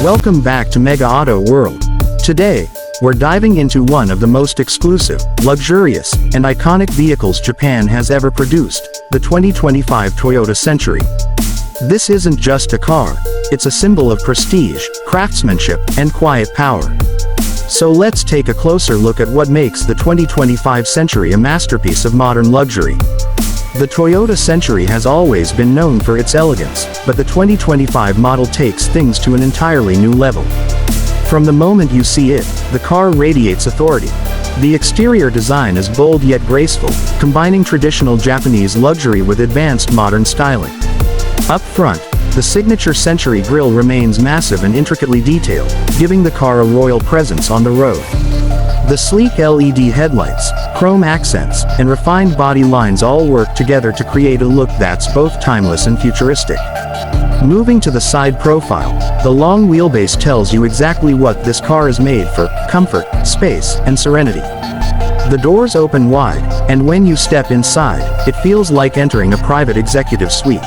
Welcome back to Mega Auto World. Today, we're diving into one of the most exclusive, luxurious, and iconic vehicles Japan has ever produced, the 2025 Toyota Century. This isn't just a car, it's a symbol of prestige, craftsmanship, and quiet power. So let's take a closer look at what makes the 2025 Century a masterpiece of modern luxury. The Toyota Century has always been known for its elegance, but the 2025 model takes things to an entirely new level. From the moment you see it, the car radiates authority. The exterior design is bold yet graceful, combining traditional Japanese luxury with advanced modern styling. Up front, the signature Century grille remains massive and intricately detailed, giving the car a royal presence on the road. The sleek LED headlights, chrome accents, and refined body lines all work together to create a look that's both timeless and futuristic. Moving to the side profile, the long wheelbase tells you exactly what this car is made for: comfort, space, and serenity. The doors open wide, and when you step inside, it feels like entering a private executive suite.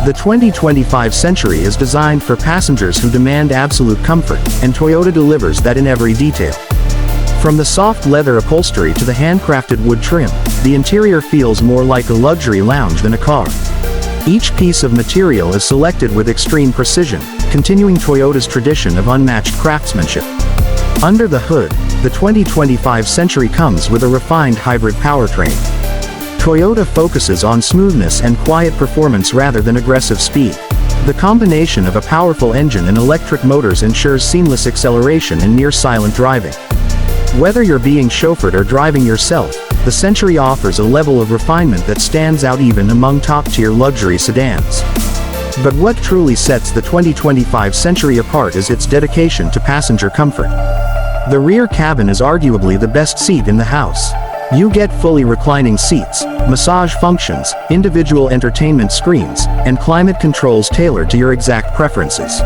The 2025 Century is designed for passengers who demand absolute comfort, and Toyota delivers that in every detail. From the soft leather upholstery to the handcrafted wood trim, the interior feels more like a luxury lounge than a car. Each piece of material is selected with extreme precision, continuing Toyota's tradition of unmatched craftsmanship. Under the hood, the 2025 Century comes with a refined hybrid powertrain. Toyota focuses on smoothness and quiet performance rather than aggressive speed. The combination of a powerful engine and electric motors ensures seamless acceleration and near-silent driving. Whether you're being chauffeured or driving yourself, the Century offers a level of refinement that stands out even among top-tier luxury sedans. But what truly sets the 2025 Century apart is its dedication to passenger comfort. The rear cabin is arguably the best seat in the house. You get fully reclining seats, massage functions, individual entertainment screens, and climate controls tailored to your exact preferences.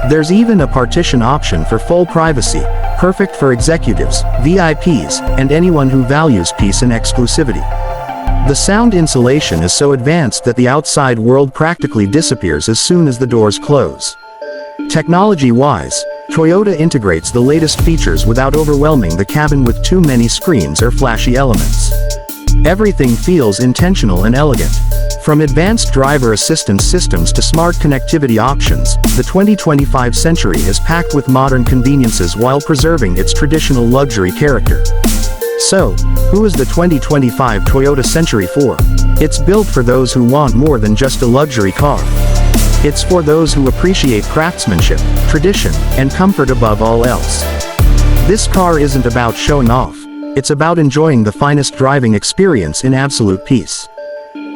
There's even a partition option for full privacy, perfect for executives, VIPs, and anyone who values peace and exclusivity. The sound insulation is so advanced that the outside world practically disappears as soon as the doors close. Technology-wise, Toyota integrates the latest features without overwhelming the cabin with too many screens or flashy elements. Everything feels intentional and elegant. From advanced driver assistance systems to smart connectivity options, the 2025 Century is packed with modern conveniences while preserving its traditional luxury character. So, who is the 2025 Toyota Century for? It's built for those who want more than just a luxury car. It's for those who appreciate craftsmanship, tradition, and comfort above all else. This car isn't about showing off, it's about enjoying the finest driving experience in absolute peace.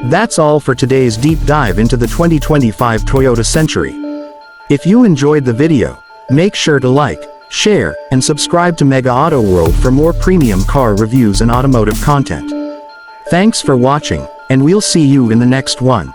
That's all for today's deep dive into the 2025 Toyota Century. If you enjoyed the video, make sure to like, share, and subscribe to Mega Auto World for more premium car reviews and automotive content. Thanks for watching, and we'll see you in the next one.